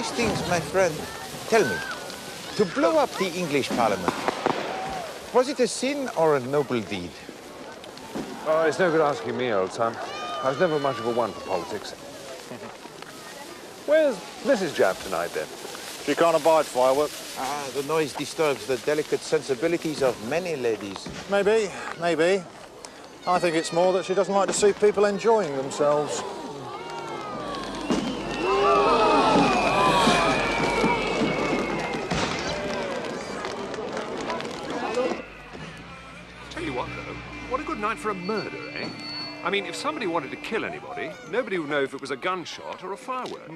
Hastings, my friend, tell me, to blow up the English Parliament, was it a sin or a noble deed? Oh, it's no good asking me, old son. I was never much of a one for politics. Where's Mrs. Japp tonight, then? She can't abide fireworks. Ah, the noise disturbs the delicate sensibilities of many ladies. Maybe, maybe. I think it's more that she doesn't like to see people enjoying themselves. Tell you what, though, what a good night for a murder, eh? I mean, if somebody wanted to kill anybody, nobody would know if it was a gunshot or a firework.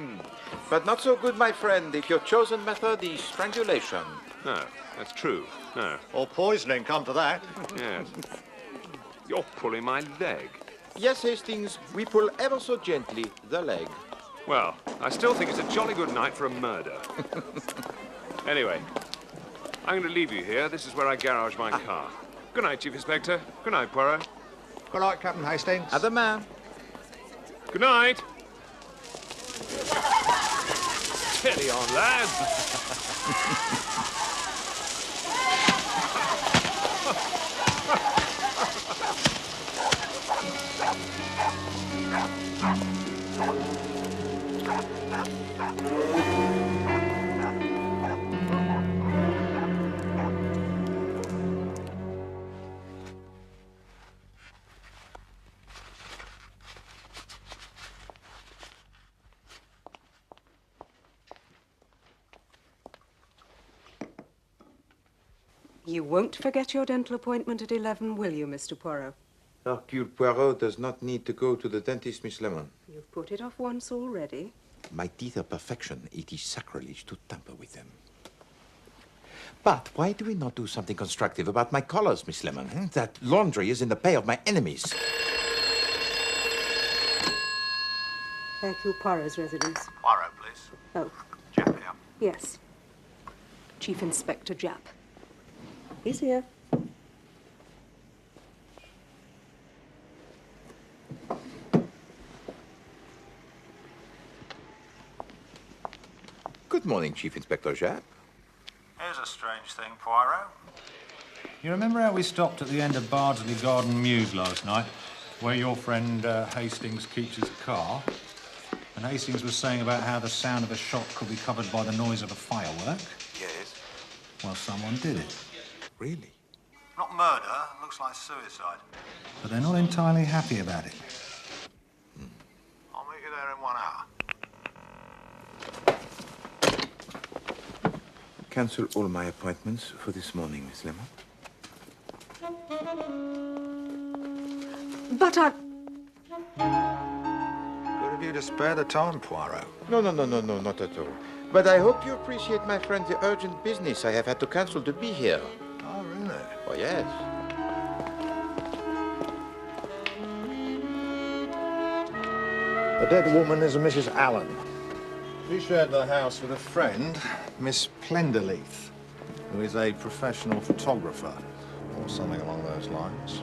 But not so good, my friend, if your chosen method is strangulation. No, that's true. No. Or poisoning, come to that. Yes. You're pulling my leg. Yes, Hastings, we pull ever so gently the leg. Well, I still think it's a jolly good night for a murder. Anyway, I'm going to leave you here. This is where I garage my car. Good night, Chief Inspector. Good night, Poirot. Good night, Captain Hastings. Other man. Good night. Steady on, lads. You won't forget your dental appointment at 11, will you, Mr. Poirot? Hercule Poirot does not need to go to the dentist, Miss Lemon. You've put it off once already. My teeth are perfection. It is sacrilege to tamper with them. But why do we not do something constructive about my collars, Miss Lemon? That laundry is in the pay of my enemies. Hercule Poirot's residence. Poirot, please. Oh, Japp here. yes. Chief Inspector Japp. He's here. Good morning, Chief Inspector Japp. Here's a strange thing, Poirot. You remember how we stopped at the end of Bardsley Garden Mews last night, where your friend Hastings keeps his car? And Hastings was saying about how the sound of a shot could be covered by the noise of a firework? Yes. Well, someone did it. Really? Not murder, looks like suicide. But they're not entirely happy about it. I'll meet you there in 1 hour. Cancel all my appointments for this morning, Miss Lemon. But I... Good of you to spare the time, Poirot. No, not at all. But I hope you appreciate, my friend, the urgent business I have had to cancel to be here. Oh, really? Oh, yes. The dead woman is a Mrs. Allen. She shared the house with a friend, Miss Plenderleith, who is a professional photographer, or something along those lines.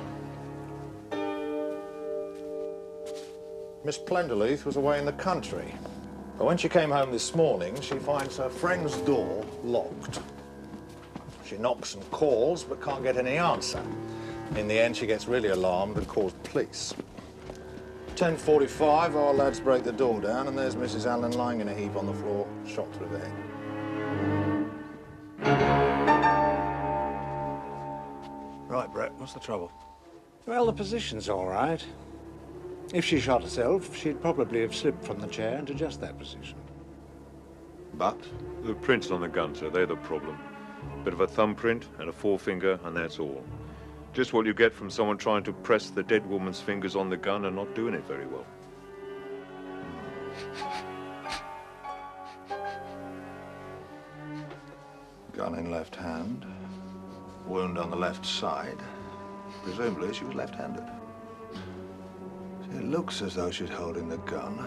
Miss Plenderleith was away in the country, but when she came home this morning, she finds her friend's door locked. She knocks and calls, but can't get any answer. In the end, she gets really alarmed and calls police. 10:45, our lads break the door down, and there's Mrs. Allen lying in a heap on the floor, shot through the head. Right, Brett, what's the trouble? Well, the position's all right. If she shot herself, she'd probably have slipped from the chair into just that position. But? The prints on the gun, sir, they're the problem. Bit of a thumbprint and a forefinger, and that's all. Just what you get from someone trying to press the dead woman's fingers on the gun and not doing it very well. Gun in left hand, wound on the left side. Presumably she was left-handed. See, it looks as though she's holding the gun.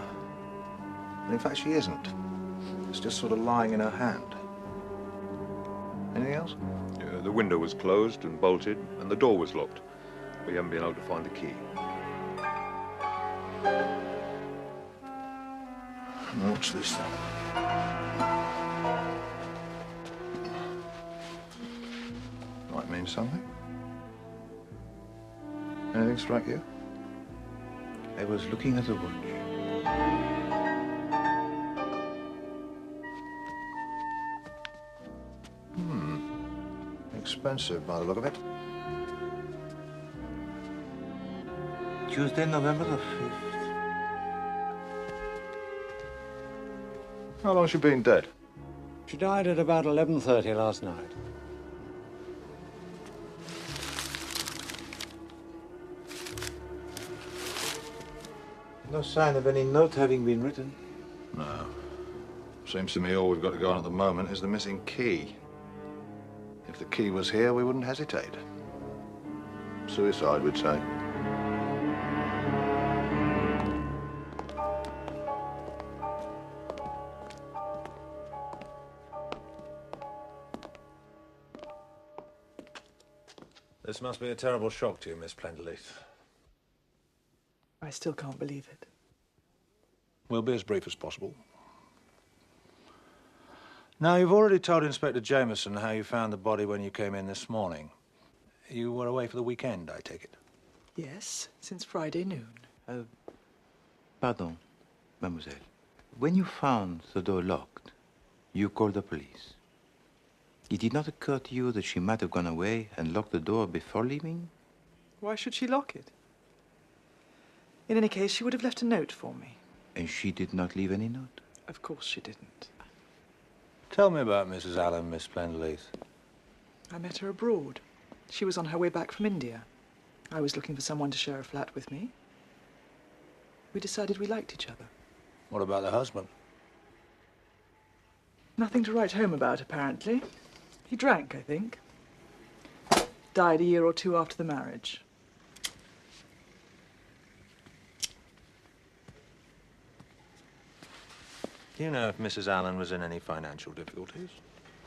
But in fact, she isn't. It's just sort of lying in her hand. Anything else? Yeah, the window was closed and bolted, and the door was locked. We haven't been able to find the key. What's this then? mean something? Anything strike you? I was looking at the watch. Expensive by the look of it. Tuesday, November the 5th. How long has she been dead? She died at about 11:30 last night. No sign of any note having been written. No. Seems to me all we've got to go on at the moment is the missing key. If the key was here, we wouldn't hesitate. Suicide, we'd say. This must be a terrible shock to you, Miss Plenderleith. I still can't believe it. We'll be as brief as possible. Now, you've already told Inspector Jameson how you found the body when you came in this morning. You were away for the weekend, I take it? Yes, since Friday noon. Pardon, mademoiselle. When you found the door locked, you called the police. It did not occur to you that she might have gone away and locked the door before leaving? Why should she lock it? In any case, she would have left a note for me. And she did not leave any note? Of course she didn't. Tell me about Mrs. Allen, Miss Plenderleith. I met her abroad. She was on her way back from India. I was looking for someone to share a flat with me. We decided we liked each other. What about the husband? Nothing to write home about, apparently. He drank, I think. Died a year or two after the marriage. Do you know if Mrs. Allen was in any financial difficulties?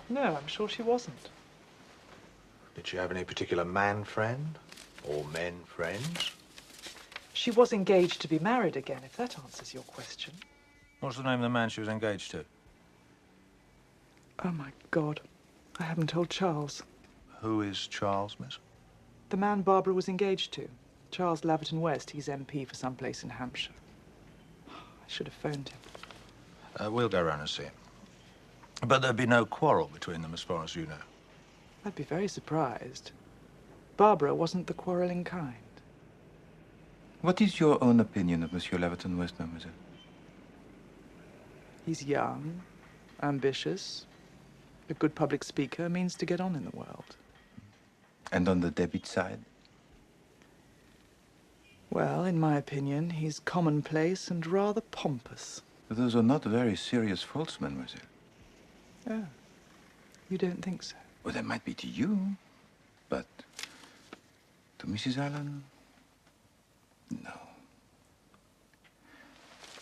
No, I'm sure she wasn't. Did she have any particular man friend? Or men friends? She was engaged to be married again, if that answers your question. What's the name of the man she was engaged to? Oh, my God. I haven't told Charles. Who is Charles, miss? The man Barbara was engaged to. Charles Laverton West. He's MP for some place in Hampshire. I should have phoned him. We'll go round and see him. But there'd be no quarrel between them as far as you know. I'd be very surprised. Barbara wasn't the quarrelling kind. What is your own opinion of Monsieur Laverton West, mademoiselle? He's young, ambitious, a good public speaker, means to get on in the world. And on the debit side? Well, in my opinion, he's commonplace and rather pompous. Those are not very serious faults, mademoiselle. Oh, you don't think so? Well, they might be to you, but to Mrs. Allen, no.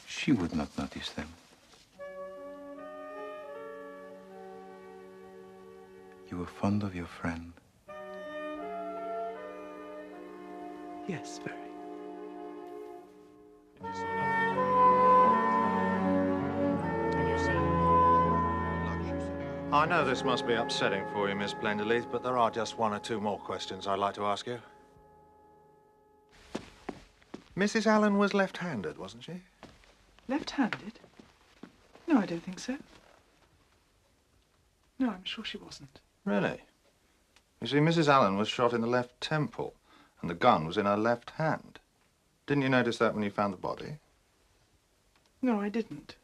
She would not notice them. You were fond of your friend. Yes, very. I know this must be upsetting for you, Miss Plenderleith, but there are just one or two more questions I'd like to ask you. Mrs. Allen was left-handed, wasn't she? Left-handed? No, I don't think so. No, I'm sure she wasn't. Really? You see, Mrs. Allen was shot in the left temple, and the gun was in her left hand. Didn't you notice that when you found the body? No, I didn't.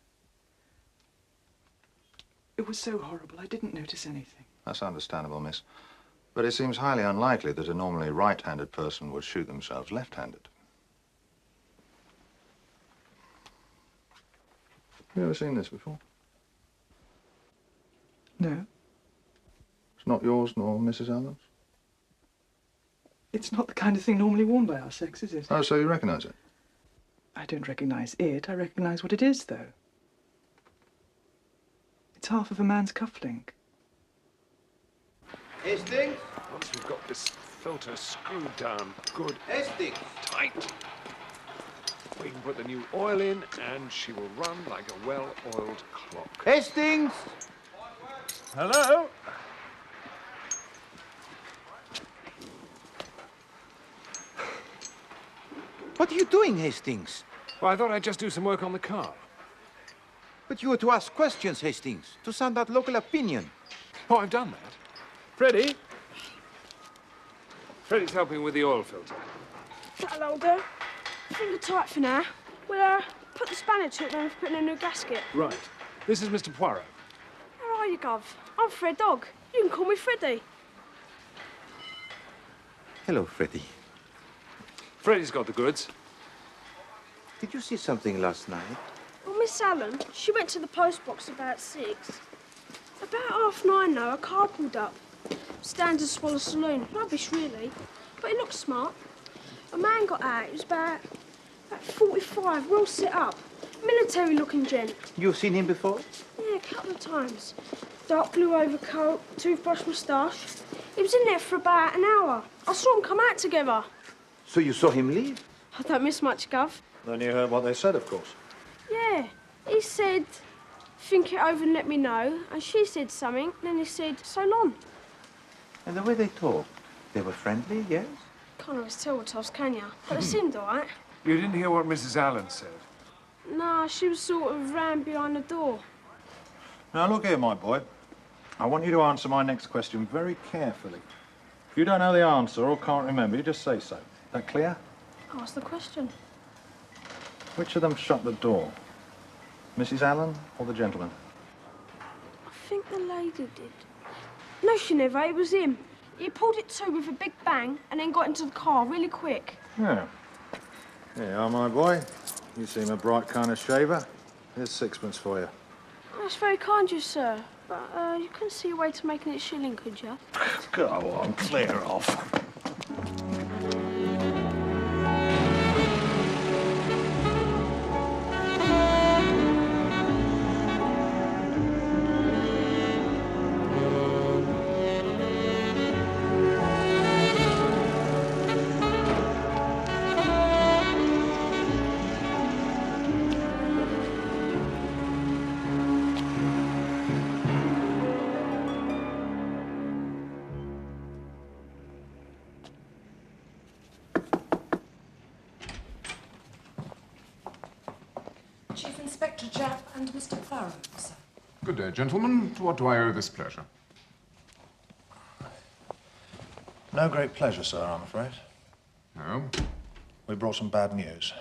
It was so horrible, I didn't notice anything. That's understandable, miss. But it seems highly unlikely that a normally right-handed person would shoot themselves left-handed. Have you ever seen this before? No, It's not yours nor Mrs. Allen's? it's not the kind of thing normally worn by our sex, is it? Oh, so you recognize it? I don't recognize it. I recognize what it is, though. It's half of a man's cufflink. Hastings? Once we've got this filter screwed down good Hastings! tight, we can put the new oil in and she will run like a well-oiled clock. Hastings! Hello? What are you doing, Hastings? Well, I thought I'd just do some work on the car. But you were to ask questions, Hastings, to sound out local opinion. Oh, I've done that. Freddie? Freddie's helping with the oil filter. That'll do. Finger tight for now. We'll put the spanner to it when we're putting in a new gasket. Right. This is Mr. Poirot. How are you, Gov? I'm Fred Dog. You can call me Freddie. Hello, Freddie. Freddie's got the goods. Did you see something last night? Well, Miss Allen, she went to the post box about 6. About 9:30, though, a car pulled up. Standard Swallow Saloon. Rubbish, really. But it looked smart. A man got out. He was about 45, well set up. Military-looking gent. You've seen him before? Yeah, a couple of times. Dark blue overcoat, toothbrush moustache. He was in there for about an hour. I saw them come out together. So you saw him leave? I don't miss much, Gov. Then you heard what they said, of course. Yeah. He said, think it over and let me know. And she said something, and then he said, so long. And the way they talked, they were friendly, yes? Can't always tell what else, can ya? But they seemed all right. You didn't hear what Mrs. Allen said? Nah, she was sort of round behind the door. Now, look here, my boy. I want you to answer my next question very carefully. If you don't know the answer or can't remember, you just say so. That clear? Ask the question. Which of them shut the door? Mrs. Allen or the gentleman? I think the lady did. No, she never. It was him. He pulled it to with a big bang and then got into the car really quick. Yeah. Here you are, my boy. You seem a bright kind of shaver. Here's 6pence for you. That's very kind of you, sir. But you couldn't see a way to making it shilling, could you? Go on, clear off. Chief Inspector Japp and Mr. Poirot, sir. Good day, gentlemen. To what do I owe this pleasure? No great pleasure, sir, I'm afraid. No? We brought some bad news.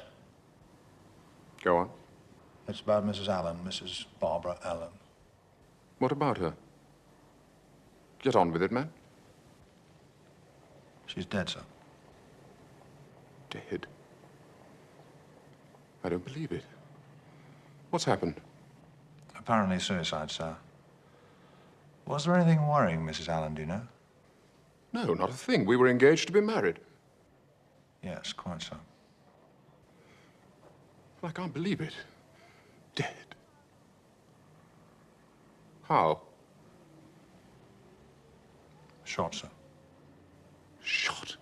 Go on. It's about Mrs. Allen, Mrs. Barbara Allen. What about her? Get on with it, man. She's dead, sir. Dead? I don't believe it. What's happened? Apparently suicide, sir. Was there anything worrying Mrs. Allen, do you know? No, not a thing. We were engaged to be married. Yes, quite so. I can't believe it. Dead. How? Shot, sir. Shot?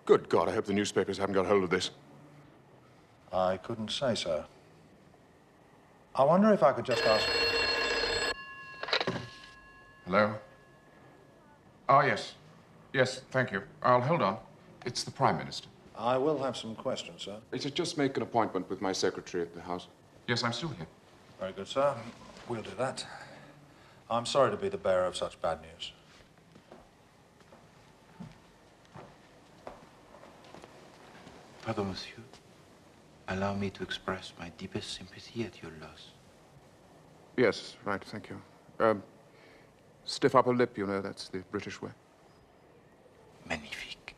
Good God, I hope the newspapers haven't got hold of this. I couldn't say, sir. I wonder if I could just ask... Hello? Oh, yes. Yes, thank you. I'll hold on. It's the Prime Minister. I will have some questions, sir. It's just make an appointment with my secretary at the House. Yes, I'm still here. Very good, sir. We'll do that. I'm sorry to be the bearer of such bad news. Pardon, monsieur. Allow me to express my deepest sympathy at your loss. Yes, right, thank you. Stiff upper lip, you know, that's the British way. Magnifique.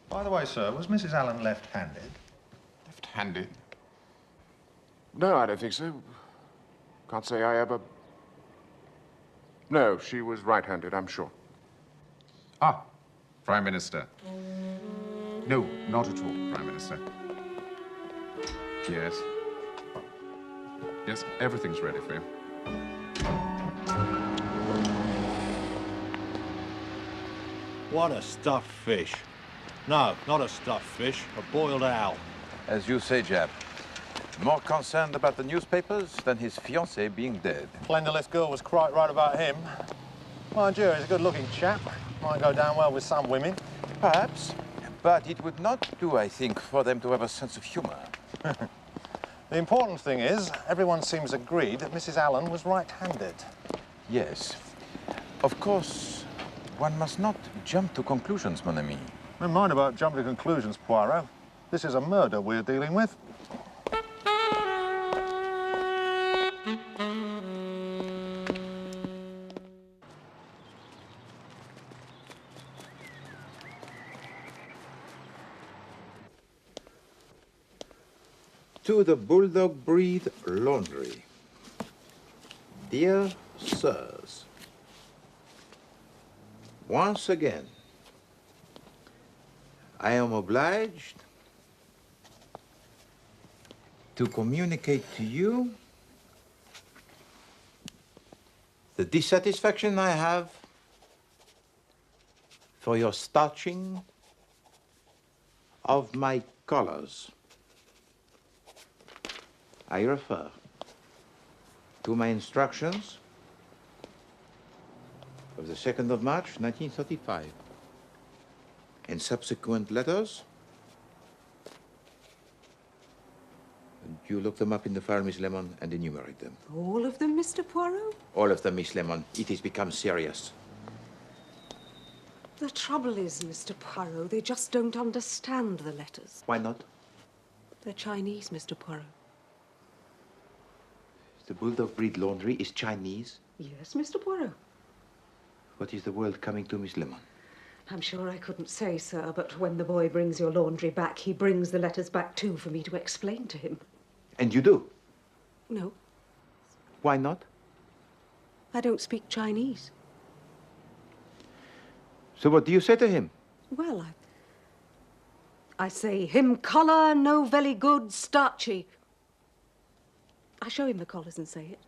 By the way, sir, was Mrs. Allen left-handed? Left-handed? No, I don't think so. Can't say I ever... No, she was right-handed, I'm sure. Ah, Prime Minister. No, not at all, Prime Minister. Yes. Yes, everything's ready for you. What a stuffed fish. No, not a stuffed fish, a boiled owl. As you say, Japp. More concerned about the newspapers than his fiancée being dead. Plentiless girl was quite right about him. Mind you, he's a good-looking chap. Might go down well with some women. Perhaps. But it would not do, I think, for them to have a sense of humor. The important thing is, everyone seems agreed that Mrs. Allen was right-handed. Yes. Of course, one must not jump to conclusions, mon ami. Never mind about jumping to conclusions, Poirot. This is a murder we're dealing with. To the Bulldog Breed Laundry. Dear Sirs, once again, I am obliged to communicate to you the dissatisfaction I have for your starching of my collars. I refer to my instructions of the 2nd of March, 1935, and subsequent letters. You look them up in the file, Miss Lemon, and enumerate them. All of them, Mr. Poirot? All of them, Miss Lemon. It has become serious. The trouble is, Mr. Poirot, they just don't understand the letters. Why not? They're Chinese, Mr. Poirot. The Bulldog Breed Laundry is Chinese. Yes, Mr. Poirot. What is the world coming to, Miss Lemon? I'm sure I couldn't say, sir, but when the boy brings your laundry back, he brings the letters back too for me to explain to him. And you do? No, Why not? I don't speak Chinese. So what do you say to him? Well, I say, him collar no very good, starchy. I show him the collars and say it.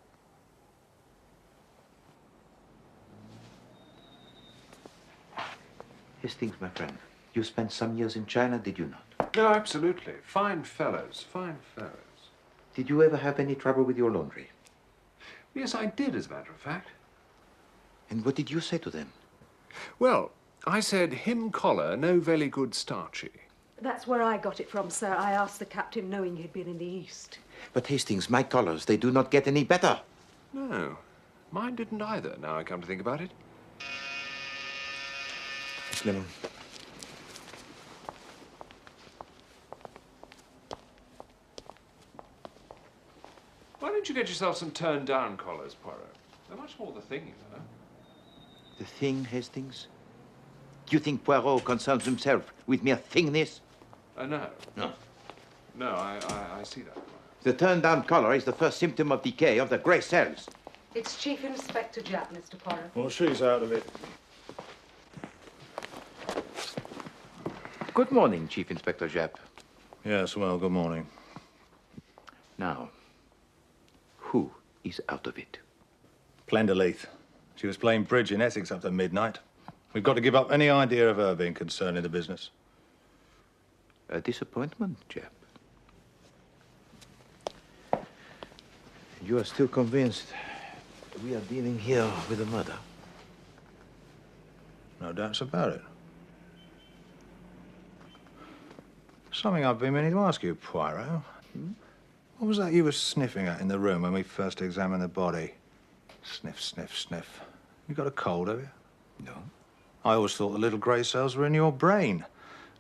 Hastings, my friend, you spent some years in China, did you not? No, absolutely. Fine fellows, fine fellows. Did you ever have any trouble with your laundry? Yes, I did, as a matter of fact. And what did you say to them? Well, I said, him collar no very good starchy. That's where I got it from, sir. I asked the captain knowing he'd been in the East. But Hastings, my collars, they do not get any better. No, mine didn't either, now I come to think about it. Miss Lemon. Why don't you get yourself some turned-down collars, Poirot? They're much more the thing, you know. The thing, Hastings? Do you think Poirot concerns himself with mere thingness? No. No. No, I see that. The turned-down collar is the first symptom of decay of the grey cells. It's Chief Inspector Japp, Mr. Poirot. Well, she's out of it. Good morning, Chief Inspector Japp. Yes, well, good morning. Now, who is out of it? Plenderleith. She was playing bridge in Essex up to midnight. We've got to give up any idea of her being concerned in the business. A disappointment, Japp. You are still convinced we are dealing here with a murder? No doubts about it. Something I've been meaning to ask you, Poirot. What was that you were sniffing at in the room when we first examined the body? Sniff, sniff, sniff. You got a cold, have you? No. I always thought the little grey cells were in your brain.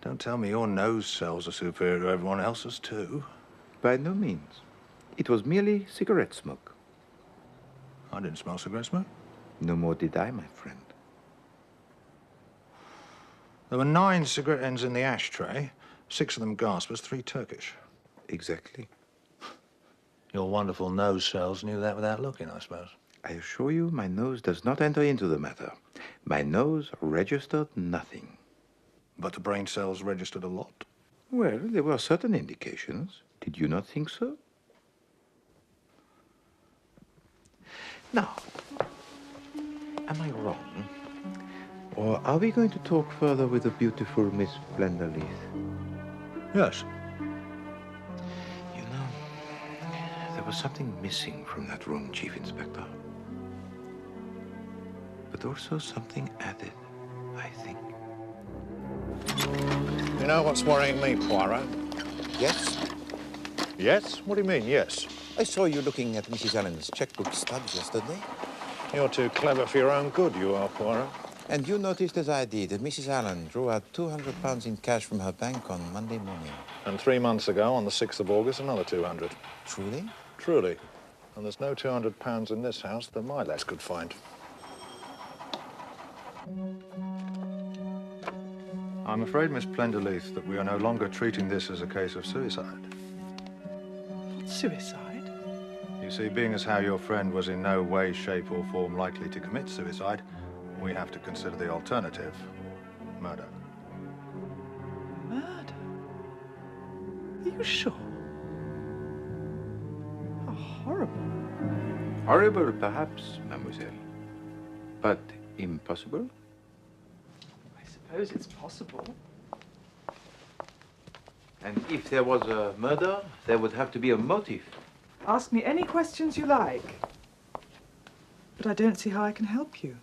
Don't tell me your nose cells are superior to everyone else's, too. By no means. It was merely cigarette smoke. I didn't smell cigarette smoke. No more did I, my friend. There were 9 cigarette ends in the ashtray, 6 of them gaspers, 3 Turkish. Exactly. Your wonderful nose cells knew that without looking, I suppose. I assure you, my nose does not enter into the matter. My nose registered nothing. But the brain cells registered a lot. Well, there were certain indications. Did you not think so? Now, am I wrong? Or are we going to talk further with the beautiful Miss Plenderleith? Yes. You know, there was something missing from that room, Chief Inspector. But also something added, I think. You know what's worrying me, Poirot? Yes? Yes? What do you mean, yes? I saw you looking at Mrs. Allen's checkbook stubs yesterday. You're too clever for your own good, you are, Poirot. And you noticed, as I did, that Mrs. Allen drew out £200 in cash from her bank on Monday morning. And 3 months ago, on the 6th of August, another 200. Truly? Truly. And there's no £200 in this house that my lads could find. I'm afraid, Miss Plenderleith, that we are no longer treating this as a case of suicide. Suicide? You see, being as how your friend was in no way, shape or form likely to commit suicide, we have to consider the alternative, murder. Murder? Are you sure? How horrible. Horrible, perhaps, mademoiselle. But impossible? I suppose it's possible. And if there was a murder, there would have to be a motive. Ask me any questions you like. But I don't see how I can help you.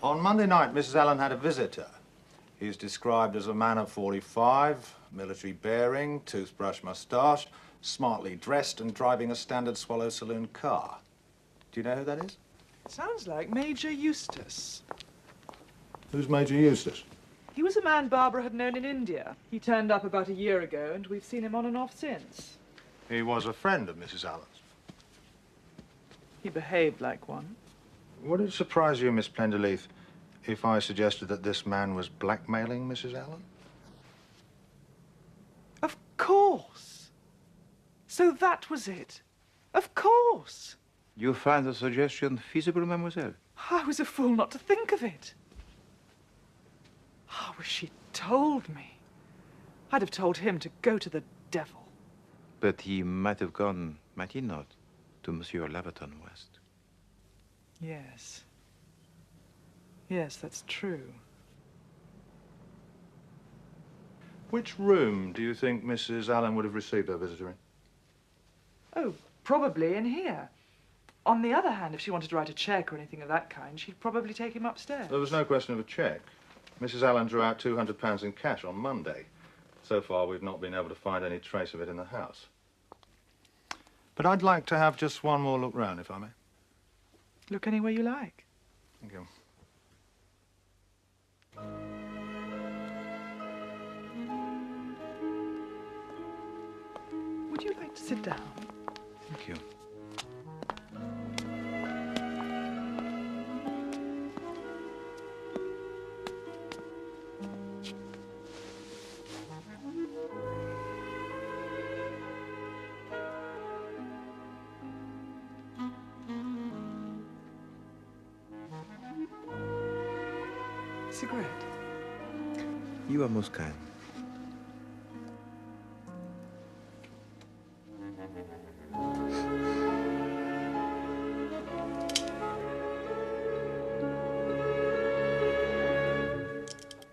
On Monday night, Mrs. Allen had a visitor. He's described as a man of 45, military bearing, toothbrush moustache, smartly dressed and driving a standard Swallow Saloon car. Do you know who that is? Sounds like Major Eustace. Who's Major Eustace? He was a man Barbara had known in India. He turned up about a year ago, and we've seen him on and off since. He was a friend of Mrs. Allen's. He behaved like one. Would it surprise you, Miss Plenderleith, if I suggested that this man was blackmailing Mrs. Allen? Of course. So that was it. Of course. You find the suggestion feasible, mademoiselle? I was a fool not to think of it. I wish she'd told me. I'd have told him to go to the devil. But he might have gone, might he not, to Monsieur Laverton West. Yes. Yes, that's true. Which room do you think Mrs. Allen would have received her visitor in? Oh, probably in here. On the other hand, if she wanted to write a cheque or anything of that kind, she'd probably take him upstairs. There was no question of a cheque. Mrs. Allen drew out £200 in cash on Monday. So far, we've not been able to find any trace of it in the house. But I'd like to have just one more look round, if I may. Look anywhere you like. Thank you. Would you like to sit down? Thank you. Cigarette? You are most kind.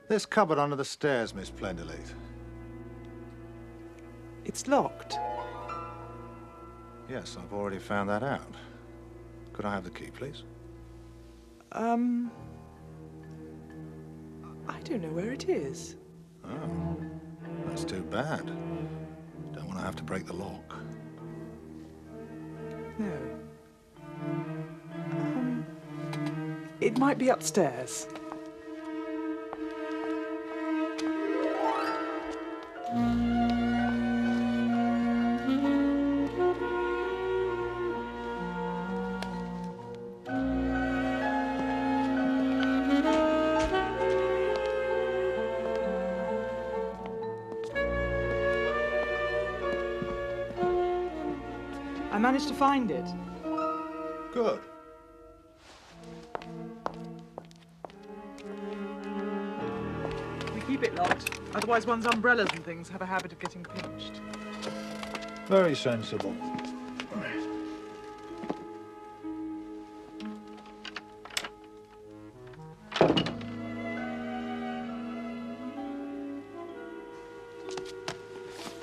This cupboard under the stairs, Miss Plenderleith. It's locked. Yes, I've already found that out. Could I have the key, please? I don't know where it is. Oh, that's too bad. Don't want to have to break the lock. No. It might be upstairs. I managed to find it. Good. We keep it locked. Otherwise one's umbrellas and things have a habit of getting pinched. Very sensible.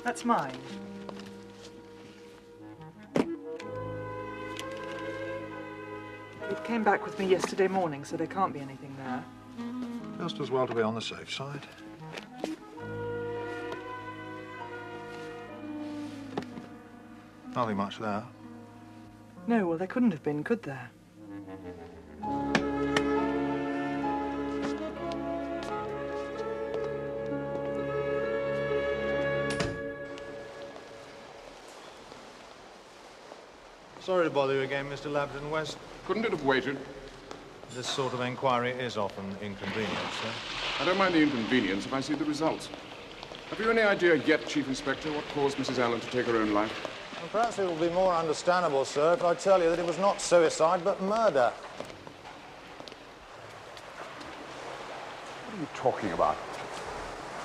That's mine. It came back with me yesterday morning, so there can't be anything there. Just as well to be on the safe side. Nothing much there. No, well, there couldn't have been, could there? Sorry to bother you again, Mr. Labden West. Couldn't it have waited? This sort of inquiry is often inconvenient, sir. I don't mind the inconvenience if I see the results. Have you any idea yet, Chief Inspector, what caused Mrs. Allen to take her own life? Well, perhaps it will be more understandable, sir, if I tell you that it was not suicide, but murder. What are you talking about?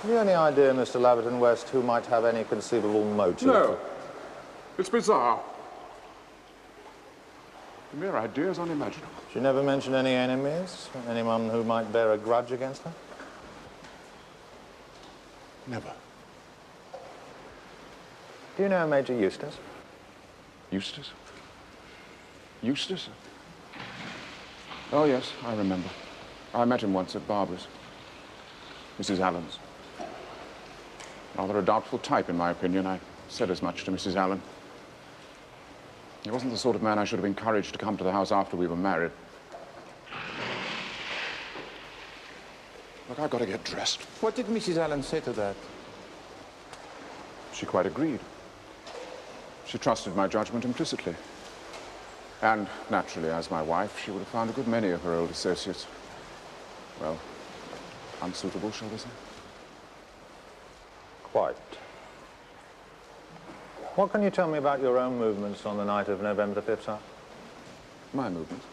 Have you any idea, Mr. Labden West, who might have any conceivable motive? No. It's bizarre. The mere idea is unimaginable. She never mentioned any enemies? Anyone who might bear a grudge against her? Never. Do you know Major Eustace? Eustace? Eustace? Oh, yes, I remember. I met him once at Barbara's. Mrs. Allen's. Rather a doubtful type, in my opinion. I said as much to Mrs. Allen. He wasn't the sort of man I should have encouraged to come to the house after we were married. Look, I've got to get dressed. What did Mrs. Allen say to that? She quite agreed. She trusted my judgment implicitly. And, naturally, as my wife, she would have found a good many of her old associates, well, unsuitable, shall we say? Quite. What can you tell me about your own movements on the night of November the 5th, sir? My movements?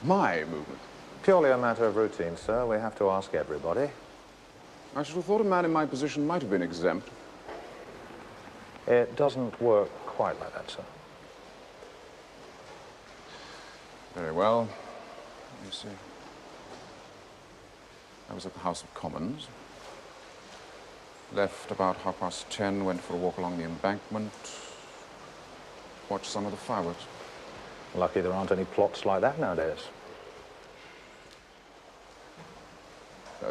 My movements? Purely a matter of routine, sir. We have to ask everybody. I should have thought a man in my position might have been exempt. It doesn't work quite like that, sir. Very well. Let me see. I was at the House of Commons. Left about 10:30, went for a walk along the embankment. Watched some of the fireworks. Lucky there aren't any plots like that nowadays.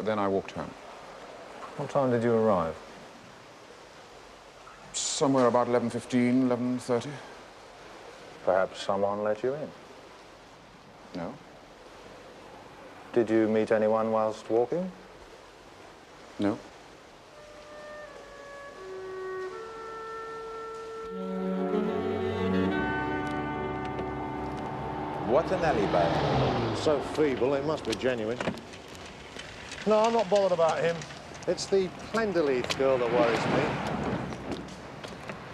Then I walked home. What time did you arrive? Somewhere about 11:15, 11:30. Perhaps someone let you in? No. Did you meet anyone whilst walking? No. What an alibi. So feeble, it must be genuine. No, I'm not bothered about him. It's the Plenderleith girl that worries me.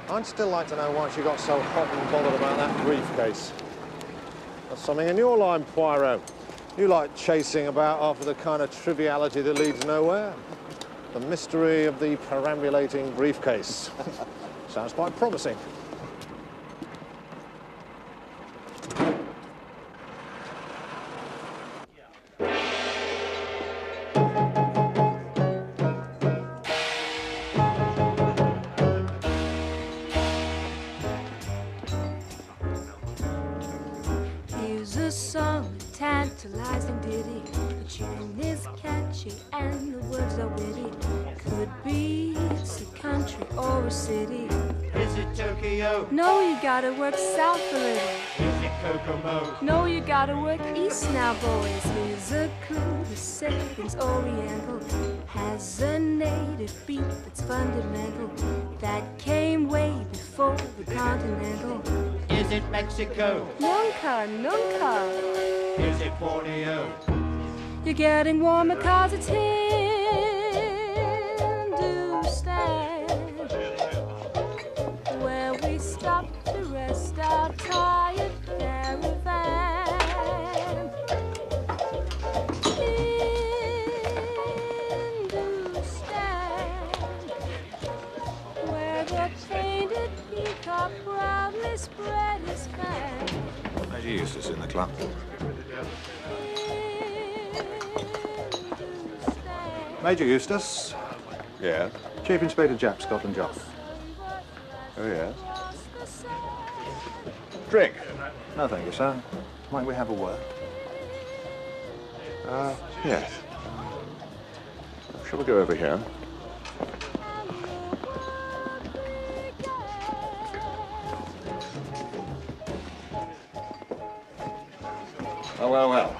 I'd still like to know why she got so hot and bothered about that briefcase. That's something in your line, Poirot. You like chasing about after the kind of triviality that leads nowhere. The mystery of the perambulating briefcase. Sounds quite promising. Tantalizing ditty, the tune is catchy and the words are witty. Could be it's a country or a city. Is it Tokyo? No, you gotta work south a little. Is it Kokomo? No, you gotta work east now, boys. Here's a clue, the setting's oriental. Has a native beat that's fundamental. That came way before the continental. Is it Mexico? Nunca, nunca. Is it Borneo? You're getting warmer 'cause it's Hindustan. Where we stop to rest our tired caravan. Hindustan. Where the painted peacock proudly spread his fan. Major Eustace in the club. Major Eustace. Yeah? Chief Inspector Japp, Scotland Yard. Oh, yes? Drink. No, thank you, sir. Might we have a word? Yes. Shall we go over here? Well.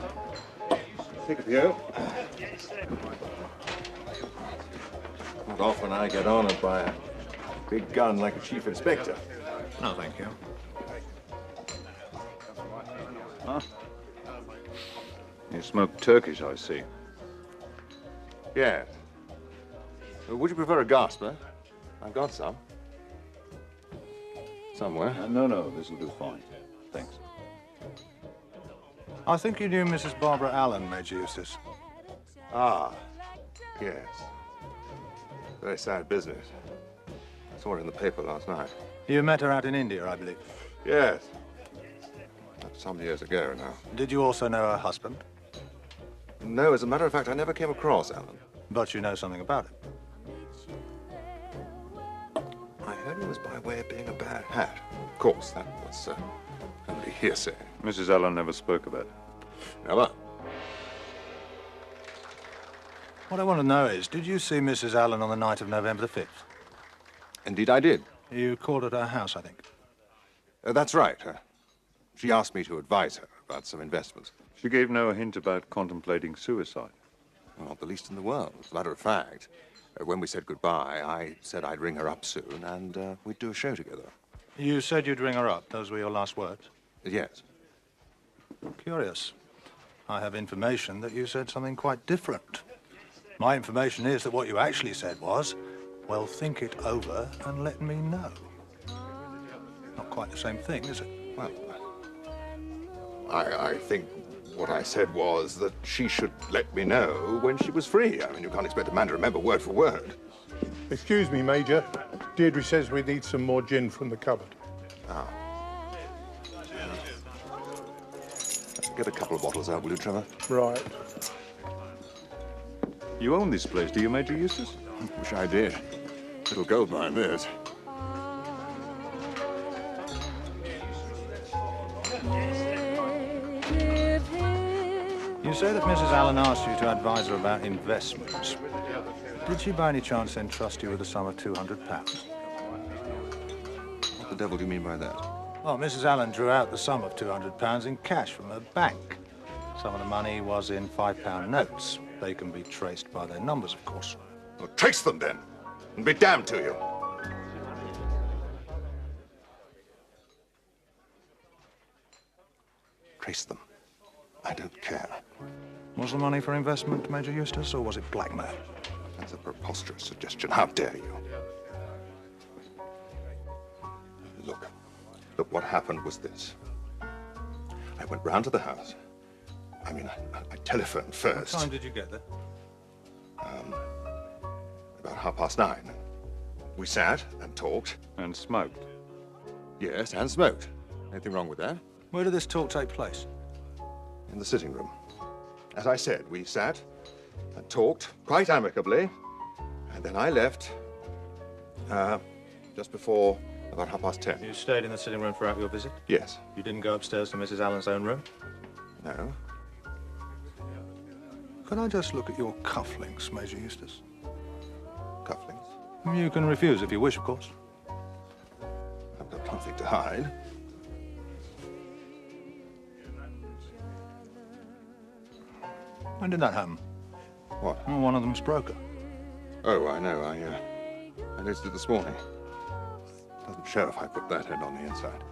Think of you. Not often I get honored by a big gun like a chief inspector. No, thank you. Huh? You smoke Turkish, I see. Yes. Would you prefer a gasper? I've got some. Somewhere. No, this'll do fine. Thanks. I think you knew Mrs. Barbara Allen, Major Eustace. Ah, yes. Very sad business. I saw it in the paper last night. You met her out in India, I believe. Yes. That's some years ago now. Did you also know her husband? No, as a matter of fact, I never came across Alan. But you know something about it. I heard he was by way of being a bad hat. Of course, that was only hearsay. Mrs. Allen never spoke about it. Never. What I want to know is, did you see Mrs. Allen on the night of November the 5th? Indeed, I did. You called at her house, I think. That's right. She asked me to advise her about some investments. She gave no hint about contemplating suicide. Well, not the least in the world. As a matter of fact, when we said goodbye, I said I'd ring her up soon and we'd do a show together. You said you'd ring her up. Those were your last words? Yes. Curious. I have information that you said something quite different. My information is that what you actually said was, well, think it over and let me know. Not quite the same thing, is it? Well, I think what I said was that she should let me know when she was free. I mean, you can't expect a man to remember word for word. Excuse me, Major. Deirdre says we need some more gin from the cupboard. Ah. Get a couple of bottles out, will you, Trevor? Right. You own this place, do you, Major Eustace? Wish I did. Little gold mine, this. You say that Mrs. Allen asked you to advise her about investments. Did she by any chance entrust you with a sum of £200? What the devil do you mean by that? Well, Mrs. Allen drew out the sum of £200 in cash from her bank. Some of the money was in £5 notes. They can be traced by their numbers, of course. Well, trace them, then, and be damned to you. Trace them. I don't care. Was the money for investment, Major Eustace, or was it blackmail? That's a preposterous suggestion. How dare you? Look, what happened was this. I went round to the house. I mean, I telephoned first. What time did you get there? About 9:30. We sat and talked. And smoked. Yes, and smoked. Anything wrong with that? Where did this talk take place? In the sitting room. As I said, we sat and talked quite amicably, and then I left just before about 10:30. You stayed in the sitting room throughout your visit? Yes. You didn't go upstairs to Mrs. Allen's own room? No. Could I just look at your cufflinks, Major Eustace? Cufflinks? You can refuse if you wish, of course. I've got nothing to hide. When did that happen? What? Well, one of them's broken. Oh, I know. I noticed it this morning. Doesn't show if I put that head on the inside.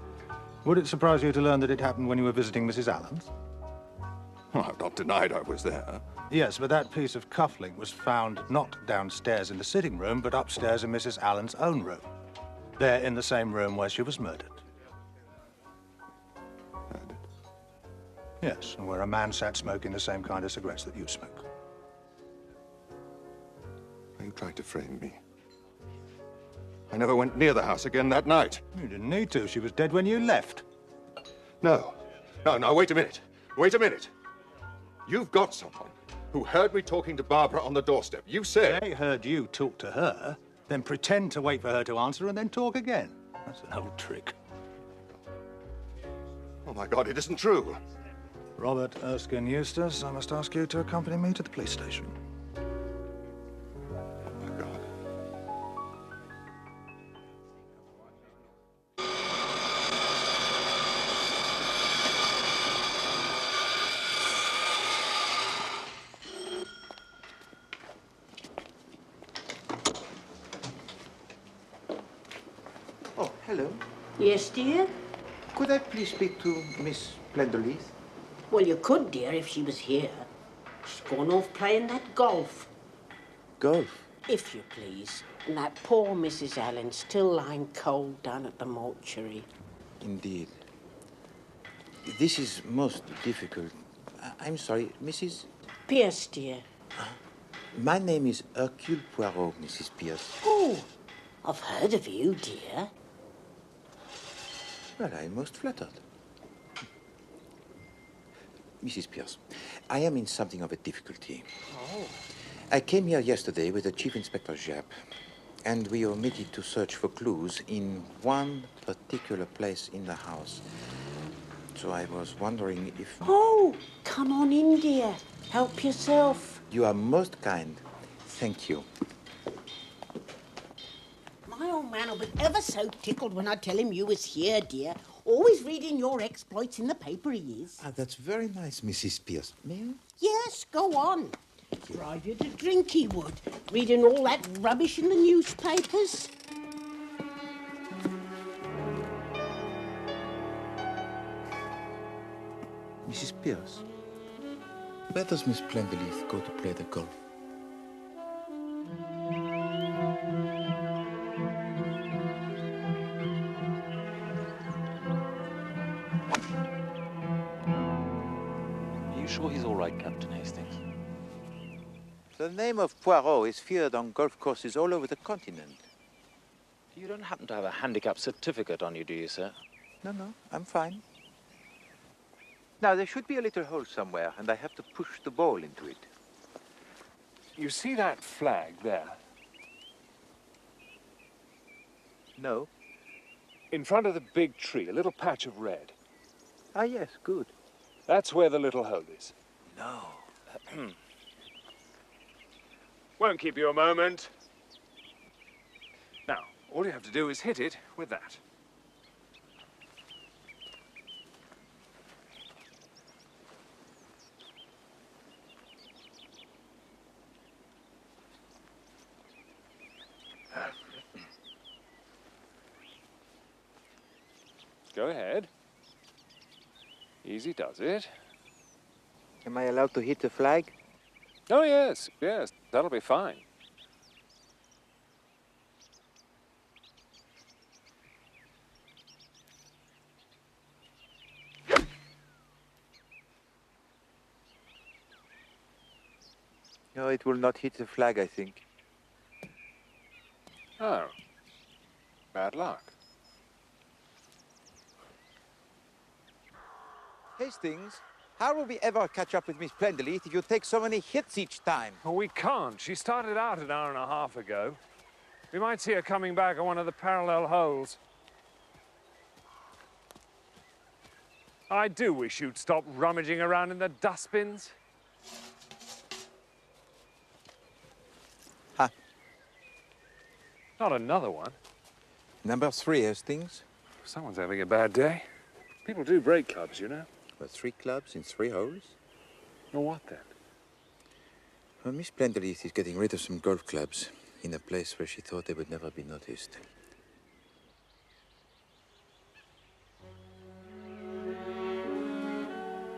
Would it surprise you to learn that it happened when you were visiting Mrs. Allen's? Well, I've not denied I was there. Yes, but that piece of cufflink was found not downstairs in the sitting room, but upstairs in Mrs. Allen's own room. There, in the same room where she was murdered. Murdered? Yes, and where a man sat smoking the same kind of cigarettes that you smoke. Are you trying to frame me? I never went near the house again that night. You didn't need to. She was dead when you left. No, wait a minute. Wait a minute. You've got someone who heard me talking to Barbara on the doorstep. You said... They heard you talk to her, then pretend to wait for her to answer and then talk again. That's an old trick. Oh, my God, it isn't true. Robert Erskine Eustace, I must ask you to accompany me to the police station. Oh, hello. Yes, dear? Could I please speak to Miss Plenderleith? Well, you could, dear, if she was here. She's gone off playing that golf. Golf? If you please. And that poor Mrs. Allen still lying cold down at the mortuary. Indeed. This is most difficult. I'm sorry, Mrs. Pierce, dear. My name is Hercule Poirot, Mrs. Pierce. Oh, I've heard of you, dear. Well, I'm most flattered. Mrs. Pierce, I am in something of a difficulty. Oh. I came here yesterday with the Chief Inspector Japp, and we omitted to search for clues in one particular place in the house. So I was wondering if... Oh, come on in, dear. Help yourself. You are most kind. Thank you. My old man will be ever so tickled when I tell him you was here, dear. Always reading your exploits in the paper, he is. Ah, that's very nice, Mrs. Pierce. May I? Yes, go on. Drive you to drink, he would. Reading all that rubbish in the newspapers. Mrs. Pierce, where does Miss Plenderleith go to play the golf? Are you sure he's all right, Captain Hastings? The name of Poirot is feared on golf courses all over the continent. You don't happen to have a handicap certificate on you, do you, sir? No, I'm fine. Now, there should be a little hole somewhere, and I have to push the ball into it. You see that flag there? No. In front of the big tree, a little patch of red. Ah, yes, good. That's where the little hole is. No. Won't keep you a moment. Now, all you have to do is hit it with that. Go ahead. Easy does it. Am I allowed to hit the flag? Oh, yes, that'll be fine. No, it will not hit the flag, I think. Oh. Bad luck. Hastings, how will we ever catch up with Miss Plenderleith if you take so many hits each time? Well, we can't. She started out an hour and a half ago. We might see her coming back on one of the parallel holes. I do wish you'd stop rummaging around in the dustbins. Ha. Not another one. Number 3, Hastings. Someone's having a bad day. People do break clubs, you know. Well, 3 clubs in 3 holes? Well, what then? Well, Miss Plenderleith is getting rid of some golf clubs in a place where she thought they would never be noticed.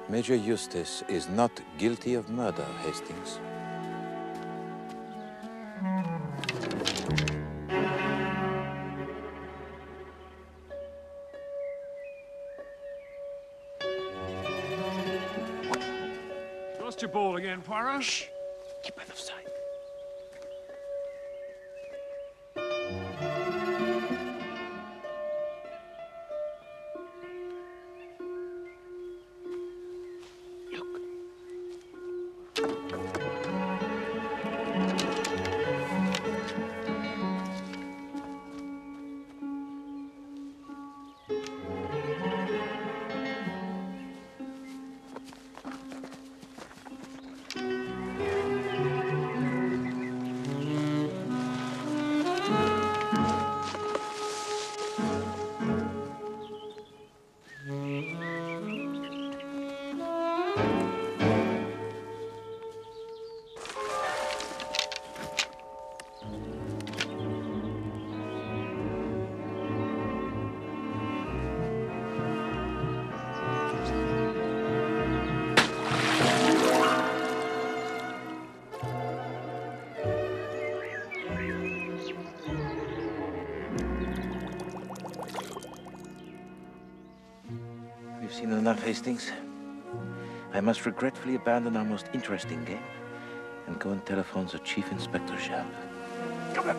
Major Eustace is not guilty of murder, Hastings. Lost your ball again, Poirot? Shh! Keep out of sight. seen enough, Hastings. I must regretfully abandon our most interesting game and go and telephone the Chief Inspector Japp. Come on.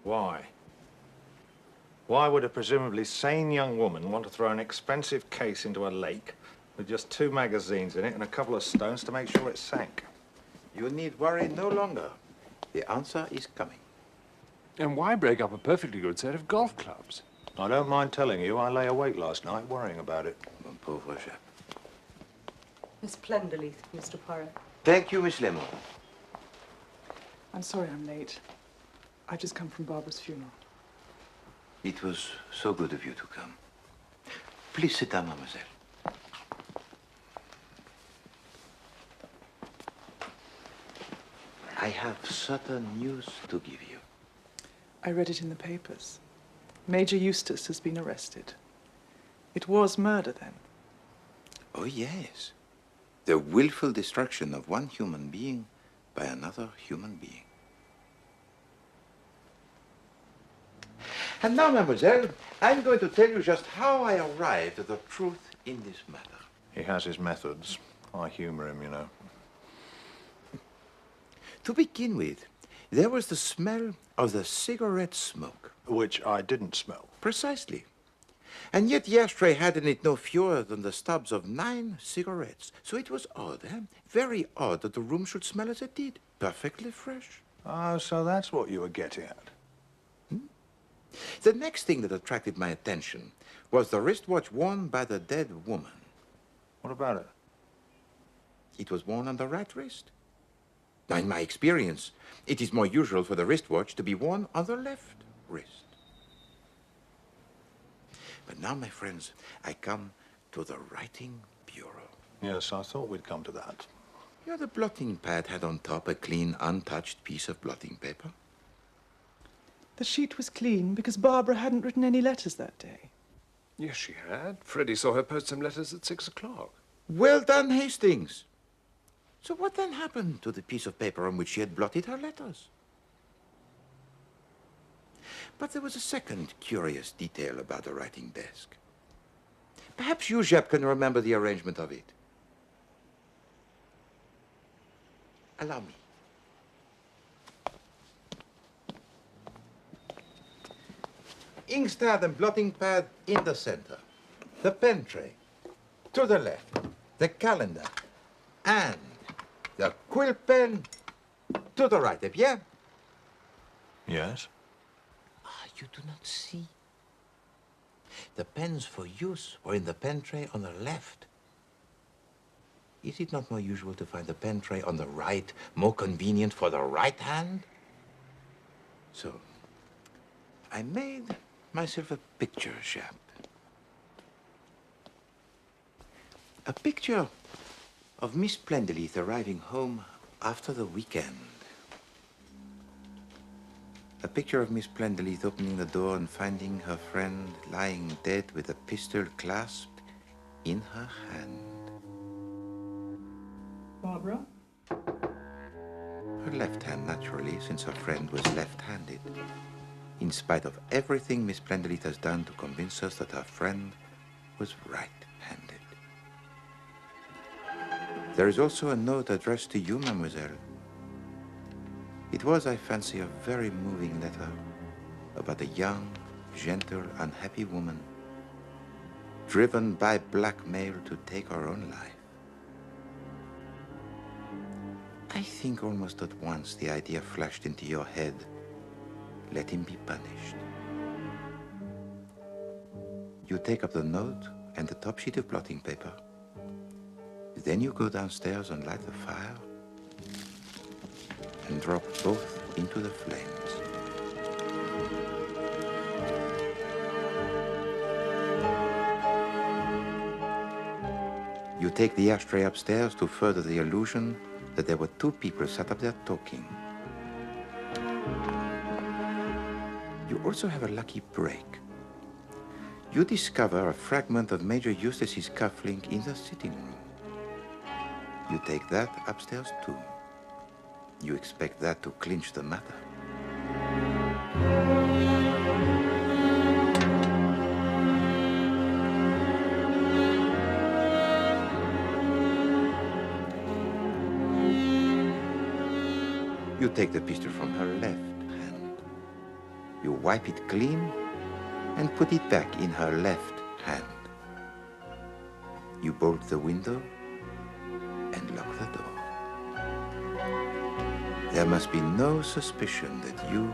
Why? Why would a presumably sane young woman want to throw an expensive case into a lake with just 2 magazines in it and a couple of stones to make sure it sank? You need worry no longer. The answer is coming. And why break up a perfectly good set of golf clubs? I don't mind telling you, I lay awake last night worrying about it. Mon pauvre Japp. Miss Plenderleith, Mr. Poirot. Thank you, Miss Lemon. I'm sorry I'm late. I've just come from Barbara's funeral. It was so good of you to come. Please sit down, mademoiselle. I have certain news to give you. I read it in the papers. Major Eustace has been arrested. It was murder, then? Oh, yes. The willful destruction of one human being by another human being. And now, mademoiselle, I'm going to tell you just how I arrived at the truth in this matter. He has his methods. I humor him, you know. To begin with, there was the smell of the cigarette smoke. Which I didn't smell. Precisely. And yet the ashtray had in it no fewer than the stubs of 9 cigarettes. So it was odd, eh? Very odd that the room should smell as it did. Perfectly fresh. Oh, so that's what you were getting at. The next thing that attracted my attention was the wristwatch worn by the dead woman. What about it? It was worn on the right wrist. Now, in my experience, it is more usual for the wristwatch to be worn on the left wrist. But now, my friends, I come to the writing bureau. Yes, I thought we'd come to that. Yeah, the blotting pad had on top a clean, untouched piece of blotting paper. The sheet was clean because Barbara hadn't written any letters that day. Yes, she had. Freddie saw her post some letters at 6 o'clock. Well done, Hastings. So what then happened to the piece of paper on which she had blotted her letters? But there was a second curious detail about the writing desk. Perhaps you, Japp, can remember the arrangement of it. Allow me. Inkstand and blotting pad in the center. The pen tray to the left. The calendar and the quill pen to the right. Eh bien? Yes? Ah, you do not see. The pens for use were in the pen tray on the left. Is it not more usual to find the pen tray on the right, more convenient for the right hand? So, I made myself a picture, Japp. A picture of Miss Plenderleith arriving home after the weekend. A picture of Miss Plenderleith opening the door and finding her friend lying dead with a pistol clasped in her hand. Barbara? Her left hand, naturally, since her friend was left-handed. In spite of everything Miss Plenderleith has done to convince us that her friend was right-handed. There is also a note addressed to you, mademoiselle. It was, I fancy, a very moving letter about a young, gentle, unhappy woman driven by blackmail to take her own life. I think almost at once the idea flashed into your head. Let him be punished. You take up the note and the top sheet of blotting paper. Then you go downstairs and light the fire and drop both into the flames. You take the ashtray upstairs to further the illusion that there were 2 people sat up there talking. you also have a lucky break. You discover a fragment of Major Eustace's cufflink in the sitting room. You take that upstairs too. You expect that to clinch the matter. You take the pistol from her left hand. You wipe it clean and put it back in her left hand. You bolt the window and lock the door. There must be no suspicion that you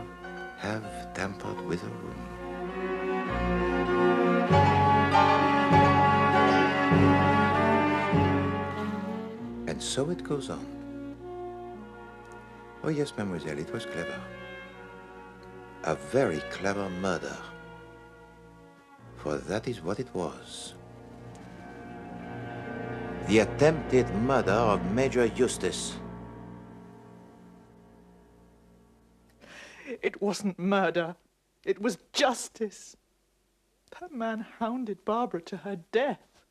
have tampered with a room. And so it goes on. Oh yes, mademoiselle, it was clever. A very clever murder. For that is what it was. The attempted murder of Major Eustace. It wasn't murder. It was justice. That man hounded Barbara to her death.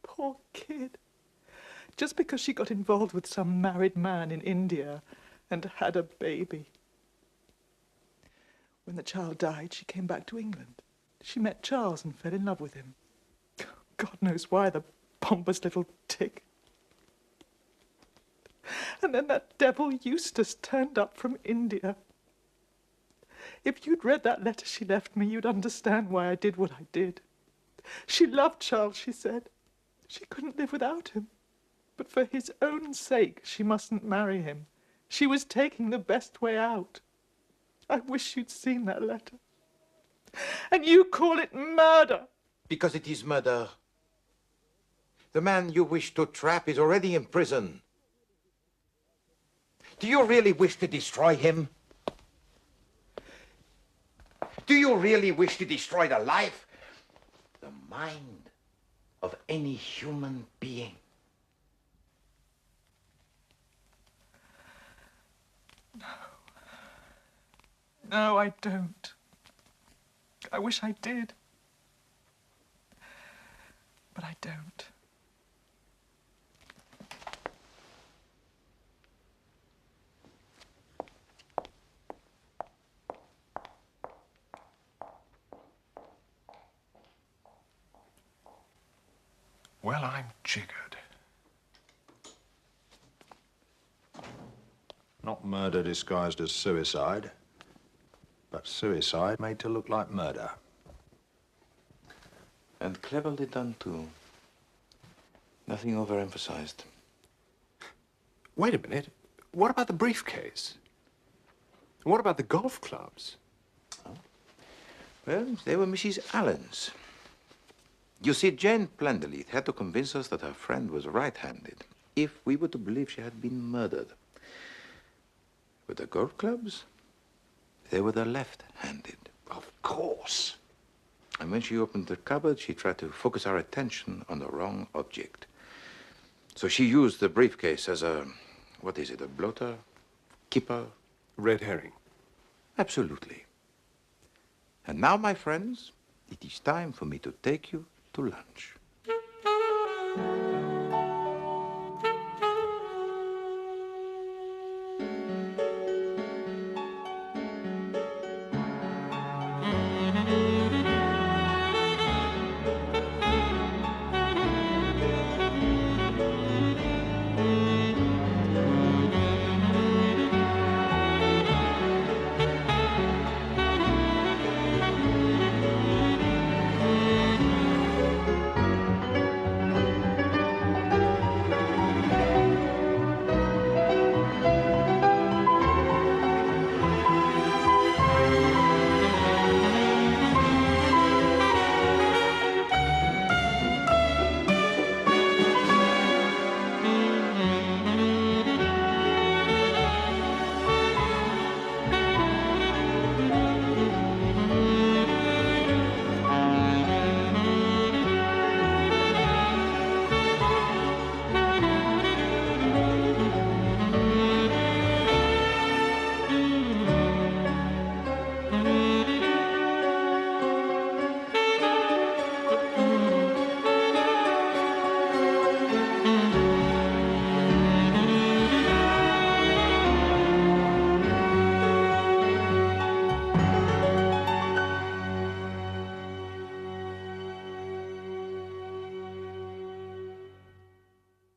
Poor kid. Just because she got involved with some married man in India and had a baby. When the child died, she came back to England. She met Charles and fell in love with him. God knows why, the pompous little tick. And then that devil Eustace turned up from India. If you'd read that letter she left me, you'd understand why I did what I did. She loved Charles, she said. She couldn't live without him. But for his own sake, she mustn't marry him. She was taking the best way out. I wish you'd seen that letter. And you call it murder. Because it is murder. The man you wish to trap is already in prison. Do you really wish to destroy him? Do you really wish to destroy the life, the mind of any human being? No, I don't. I wish I did. But I don't. Well, I'm jiggered. Not murder disguised as suicide, but suicide made to look like murder. And cleverly done, too. Nothing overemphasized. Wait a minute. What about the briefcase? What about the golf clubs? Oh. Well, they were Mrs. Allen's. You see, Jane Plenderleith had to convince us that her friend was right-handed if we were to believe she had been murdered. With the golf clubs, they were the left-handed. Of course. And when she opened the cupboard, she tried to focus our attention on the wrong object. So she used the briefcase as a, what is it, a bloater? Kipper? Red herring. Absolutely. And now, my friends, it is time for me to take you to lunch.